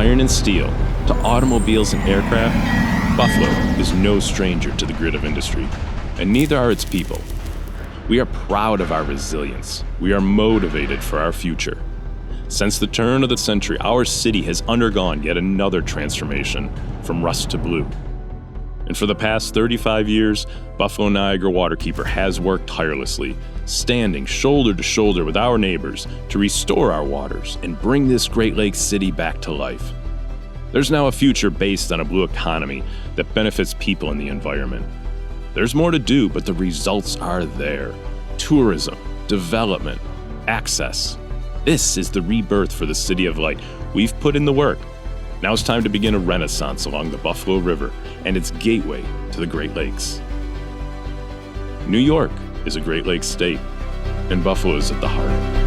iron and steel to automobiles and aircraft, Buffalo is no stranger to the grit of industry, and neither are its people. We are proud of our resilience. We are motivated for our future. Since the turn of the century, our city has undergone yet another transformation from rust to blue. And for the past 35 years, Buffalo Niagara Waterkeeper has worked tirelessly, standing shoulder to shoulder with our neighbors to restore our waters and bring this Great Lakes city back to life. There's now a future based on a blue economy that benefits people and the environment. There's more to do, but the results are there. Tourism, development, access. This is the rebirth for the City of Light. We've put in the work. Now it's time to begin a renaissance along the Buffalo River and its gateway to the Great Lakes. New York is a Great Lakes state, and Buffalo is at the heart.